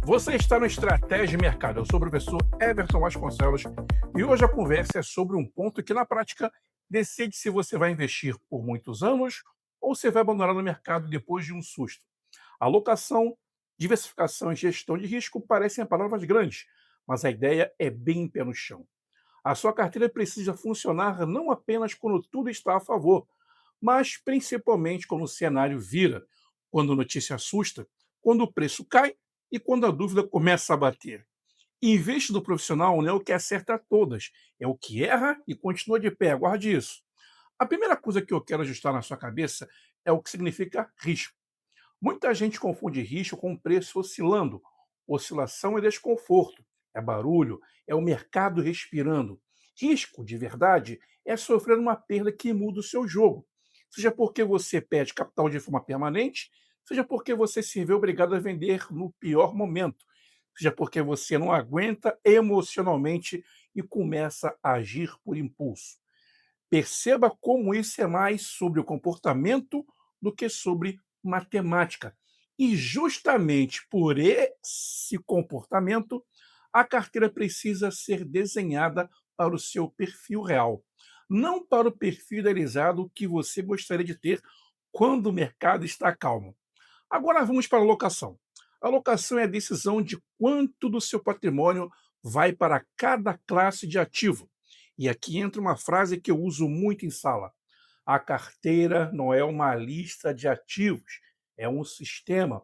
Você está no Estratégia de Mercado. Eu sou o professor Everton Vasconcelos e hoje a conversa é sobre um ponto que, na prática, decide se você vai investir por muitos anos ou se vai abandonar no mercado depois de um susto. Alocação, diversificação e gestão de risco parecem palavras grandes, mas a ideia é bem pé no chão. A sua carteira precisa funcionar não apenas quando tudo está a favor, mas principalmente quando o cenário vira, quando a notícia assusta, quando o preço cai e quando a dúvida começa a bater. Investidor profissional não é o que acerta todas, é o que erra e continua de pé. Guarde isso. A primeira coisa que eu quero ajustar na sua cabeça é o que significa risco. Muita gente confunde risco com preço oscilando. Oscilação é desconforto, é barulho, é o mercado respirando. Risco, de verdade, é sofrer uma perda que muda o seu jogo. Seja porque você perde capital de forma permanente, seja porque você se vê obrigado a vender no pior momento, seja porque você não aguenta emocionalmente e começa a agir por impulso. Perceba como isso é mais sobre o comportamento do que sobre matemática. E justamente por esse comportamento, a carteira precisa ser desenhada para o seu perfil real, não para o perfil idealizado que você gostaria de ter quando o mercado está calmo. Agora vamos para a alocação. A alocação é a decisão de quanto do seu patrimônio vai para cada classe de ativo. E aqui entra uma frase que eu uso muito em sala. A carteira não é uma lista de ativos, é um sistema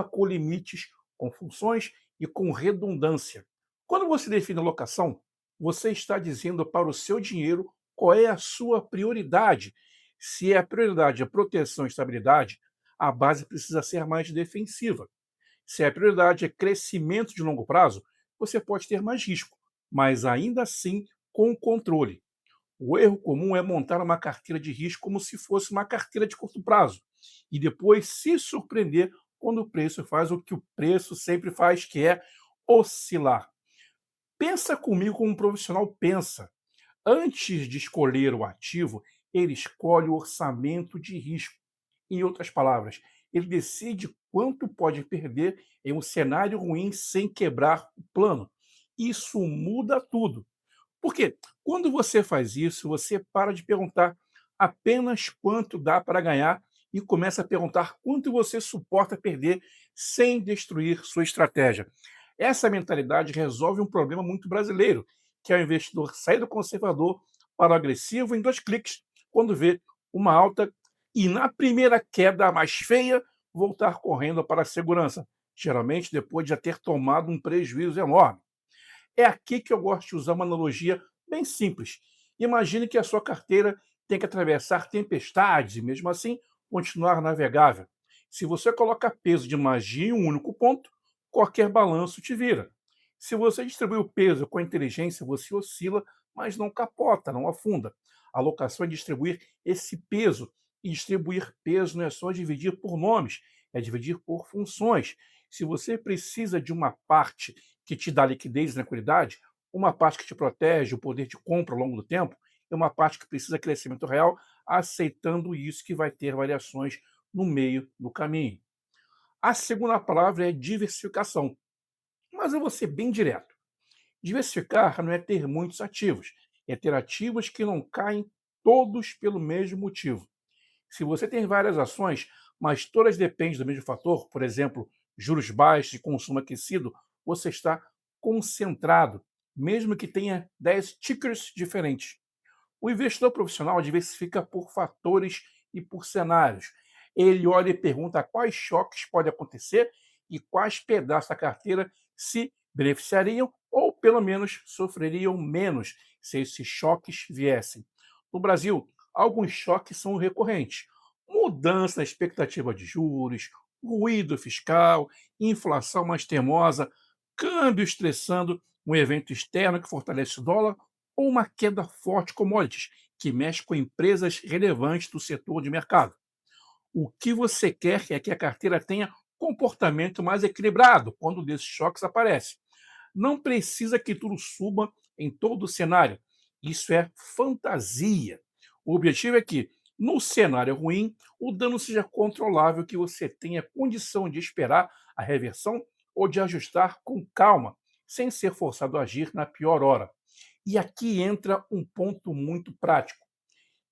com limites, com funções e com redundância. Quando você define alocação, você está dizendo para o seu dinheiro qual é a sua prioridade. Se a prioridade é proteção e estabilidade, a base precisa ser mais defensiva. Se a prioridade é crescimento de longo prazo, você pode ter mais risco, mas ainda assim com controle. O erro comum é montar uma carteira de risco como se fosse uma carteira de curto prazo e depois se surpreender quando o preço faz o que o preço sempre faz, que é oscilar. Pensa comigo como um profissional pensa. Antes de escolher o ativo, ele escolhe o orçamento de risco. Em outras palavras, ele decide quanto pode perder em um cenário ruim sem quebrar o plano. Isso muda tudo. Porque quando você faz isso, você para de perguntar apenas quanto dá para ganhar e começa a perguntar quanto você suporta perder sem destruir sua estratégia. Essa mentalidade resolve um problema muito brasileiro, que é o investidor sair do conservador para o agressivo em 2 cliques, quando vê uma alta e na primeira queda mais feia, voltar correndo para a segurança, geralmente depois de já ter tomado um prejuízo enorme. É aqui que eu gosto de usar uma analogia bem simples. Imagine que a sua carteira tem que atravessar tempestades e, mesmo assim, continuar navegável. Se você coloca peso de magia em um único ponto, qualquer balanço te vira. Se você distribui o peso com a inteligência, você oscila, mas não capota, não afunda. A alocação é distribuir esse peso. E distribuir peso não é só dividir por nomes, é dividir por funções. Se você precisa de uma parte que te dá liquidez e tranquilidade, uma parte que te protege, o poder de compra ao longo do tempo, e uma parte que precisa de crescimento real, aceitando isso que vai ter variações no meio do caminho. A segunda palavra é diversificação, mas eu vou ser bem direto. Diversificar não é ter muitos ativos, é ter ativos que não caem todos pelo mesmo motivo. Se você tem várias ações, mas todas dependem do mesmo fator, por exemplo, juros baixos e consumo aquecido, você está concentrado, mesmo que tenha 10 tickers diferentes. O investidor profissional diversifica por fatores e por cenários. Ele olha e pergunta quais choques podem acontecer e quais pedaços da carteira se beneficiariam ou, pelo menos, sofreriam menos se esses choques viessem. No Brasil, alguns choques são recorrentes. Mudança na expectativa de juros, ruído fiscal, inflação mais teimosa, câmbio estressando, um evento externo que fortalece o dólar ou uma queda forte de commodities, que mexe com empresas relevantes do setor de mercado. O que você quer é que a carteira tenha comportamento mais equilibrado quando desses choques aparecem. Não precisa que tudo suba em todo o cenário. Isso é fantasia. O objetivo é que, No cenário ruim, o dano seja controlável, que você tenha condição de esperar a reversão ou de ajustar com calma, sem ser forçado a agir na pior hora. E aqui entra um ponto muito prático.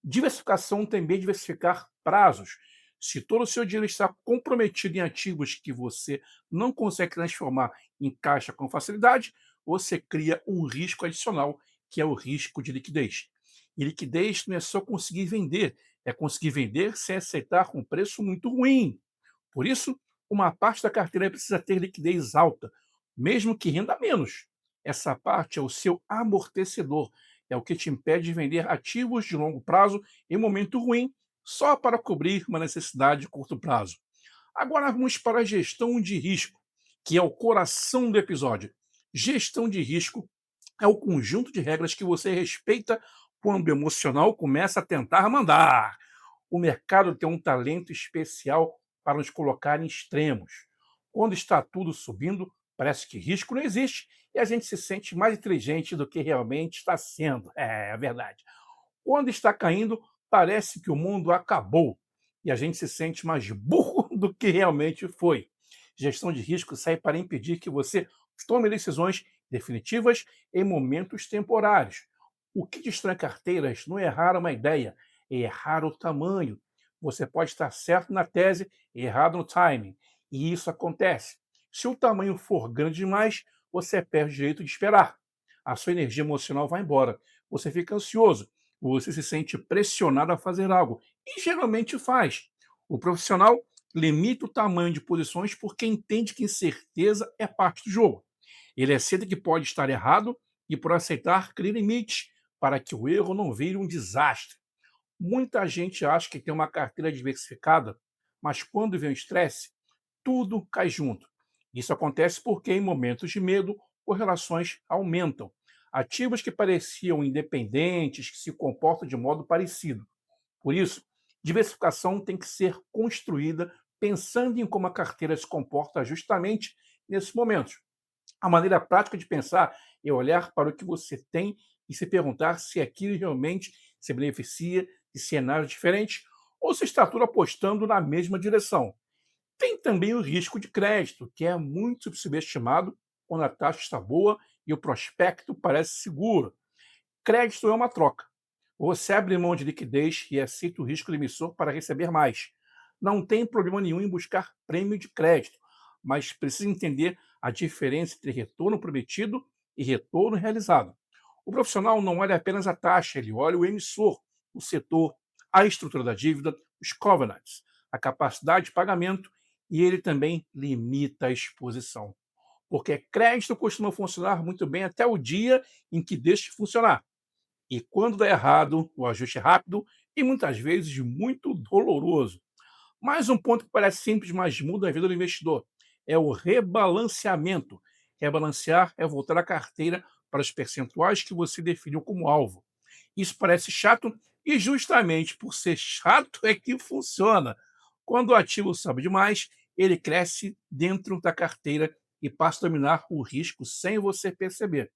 Diversificação também é diversificar prazos. Se todo o seu dinheiro está comprometido em ativos que você não consegue transformar em caixa com facilidade, você cria um risco adicional, que é o risco de liquidez. E liquidez não é só conseguir vender, é conseguir vender sem aceitar um preço muito ruim. Por isso, uma parte da carteira precisa ter liquidez alta, mesmo que renda menos. Essa parte é o seu amortecedor, é o que te impede de vender ativos de longo prazo em momento ruim, só para cobrir uma necessidade de curto prazo. Agora vamos para a gestão de risco, que é o coração do episódio. Gestão de risco é o conjunto de regras que você respeita quando o emocional começa a tentar mandar. O mercado tem um talento especial para nos colocar em extremos. Quando está tudo subindo, parece que risco não existe e a gente se sente mais inteligente do que realmente está sendo. É verdade. Quando está caindo, parece que o mundo acabou e a gente se sente mais burro do que realmente foi. Gestão de risco sai para impedir que você tome decisões definitivas em momentos temporários. O que destrói carteiras não é errar uma ideia, é errar o tamanho. Você pode estar certo na tese e errado no timing. E isso acontece. Se o tamanho for grande demais, você perde o direito de esperar. A sua energia emocional vai embora. Você fica ansioso, você se sente pressionado a fazer algo, e geralmente faz. O profissional limita o tamanho de posições porque entende que incerteza é parte do jogo. Ele aceita que pode estar errado e, por aceitar, cria limites para que o erro não vire um desastre. Muita gente acha que tem uma carteira diversificada, mas quando vem o estresse, tudo cai junto. Isso acontece porque, em momentos de medo, correlações aumentam. Ativos que pareciam independentes, que se comportam de modo parecido. Por isso, diversificação tem que ser construída pensando em como a carteira se comporta justamente nesses momentos. A maneira prática de pensar é olhar para o que você tem e se perguntar se aquilo realmente se beneficia de cenários diferentes ou se está tudo apostando na mesma direção. Tem também o risco de crédito, que é muito subestimado quando a taxa está boa e o prospecto parece seguro. Crédito é uma troca. Você abre mão de liquidez e aceita o risco do emissor para receber mais. Não tem problema nenhum em buscar prêmio de crédito, mas precisa entender a diferença entre retorno prometido e retorno realizado. O profissional não olha apenas a taxa, ele olha o emissor, o setor, a estrutura da dívida, os covenants, a capacidade de pagamento, e ele também limita a exposição. Porque crédito costuma funcionar muito bem até o dia em que deixa de funcionar. E quando dá errado, o ajuste é rápido e muitas vezes muito doloroso. Mais um ponto que parece simples, mas muda a vida do investidor, é o rebalanceamento. Rebalancear é voltar a carteira para os percentuais que você definiu como alvo. Isso parece chato e justamente por ser chato é que funciona. Quando o ativo sobe demais, ele cresce dentro da carteira e passa a dominar o risco sem você perceber.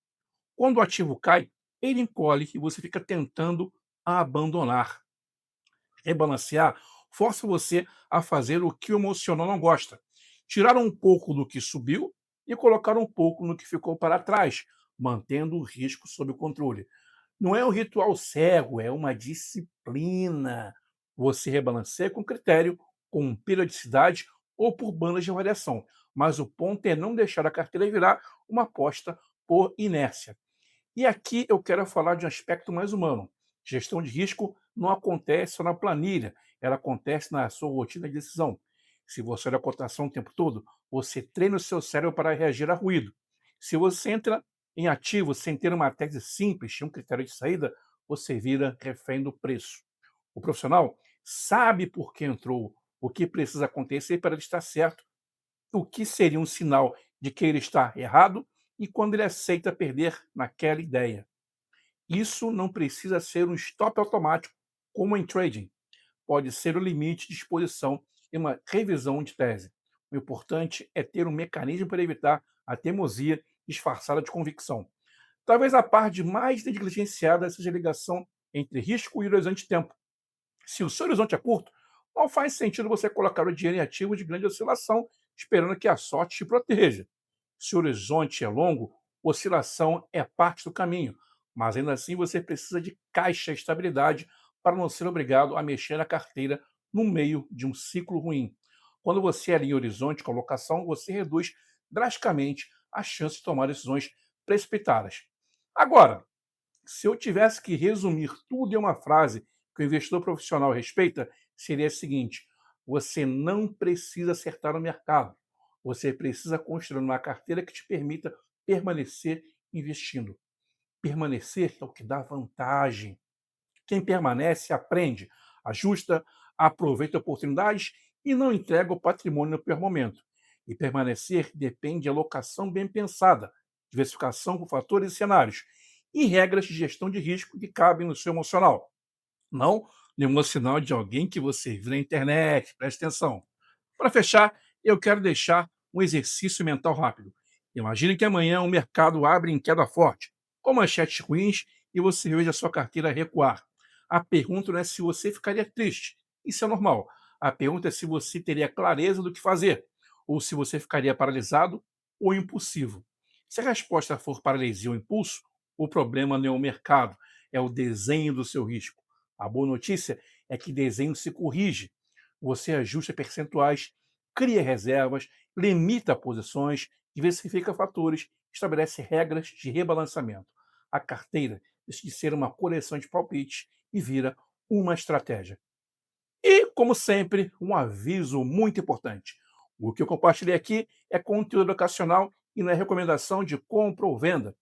Quando o ativo cai, ele encolhe e você fica tentando abandonar. Rebalancear força você a fazer o que o emocional não gosta. Tirar um pouco do que subiu e colocar um pouco no que ficou para trás, mantendo o risco sob controle. Não é um ritual cego, é uma disciplina. Você rebalanceia com critério, com periodicidade ou por bandas de variação. Mas o ponto é não deixar a carteira virar uma aposta por inércia. E aqui eu quero falar de um aspecto mais humano. Gestão de risco não acontece só na planilha, ela acontece na sua rotina de decisão. Se você olha a cotação o tempo todo, você treina o seu cérebro para reagir a ruído. Se você entra em ativo sem ter uma tese simples e um critério de saída, você vira refém do preço. O profissional sabe por que entrou, o que precisa acontecer para ele estar certo, o que seria um sinal de que ele está errado e quando ele aceita perder naquela ideia. Isso não precisa ser um stop automático, como em trading. Pode ser o limite de exposição em uma revisão de tese. O importante é ter um mecanismo para evitar a teimosia disfarçada de convicção. Talvez a parte mais negligenciada seja a ligação entre risco e horizonte de tempo. Se o seu horizonte é curto, não faz sentido você colocar o dinheiro em ativos de grande oscilação, esperando que a sorte te proteja. Se o horizonte é longo, oscilação é parte do caminho, mas ainda assim você precisa de caixa e estabilidade para não ser obrigado a mexer na carteira no meio de um ciclo ruim. Quando você alinha horizonte com a alocação, você reduz drasticamente a chance de tomar decisões precipitadas. Agora, se eu tivesse que resumir tudo em uma frase que o investidor profissional respeita, seria a seguinte: você não precisa acertar no mercado. Você precisa construir uma carteira que te permita permanecer investindo. Permanecer é o que dá vantagem. Quem permanece aprende, ajusta, aproveita oportunidades e não entrega o patrimônio no pior momento. E permanecer depende de alocação bem pensada, diversificação com fatores e cenários, e regras de gestão de risco que cabem no seu emocional. Não no emocional de alguém que você viu na internet. Preste atenção. Para fechar, eu quero deixar um exercício mental rápido. Imagine que amanhã o mercado abre em queda forte, com manchetes ruins e você veja a sua carteira recuar. A pergunta não é se você ficaria triste, isso é normal. A pergunta é se você teria clareza do que fazer, ou se você ficaria paralisado ou impulsivo. Se a resposta for paralisia ou impulso, o problema não é o mercado, é o desenho do seu risco. A boa notícia é que desenho se corrige. Você ajusta percentuais, cria reservas, limita posições, diversifica fatores, estabelece regras de rebalanceamento. A carteira deixa de ser uma coleção de palpites e vira uma estratégia. E, como sempre, um aviso muito importante. O que eu compartilhei aqui é conteúdo educacional e não é recomendação de compra ou venda.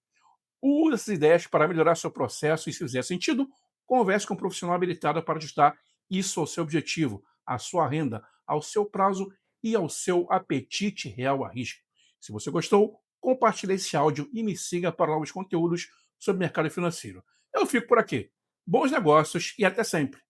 Use essas ideias para melhorar seu processo e, se fizer sentido, converse com um profissional habilitado para ajustar isso ao seu objetivo, à sua renda, ao seu prazo e ao seu apetite real a risco. Se você gostou, compartilhe esse áudio e me siga para novos conteúdos sobre mercado financeiro. Eu fico por aqui. Bons negócios e até sempre!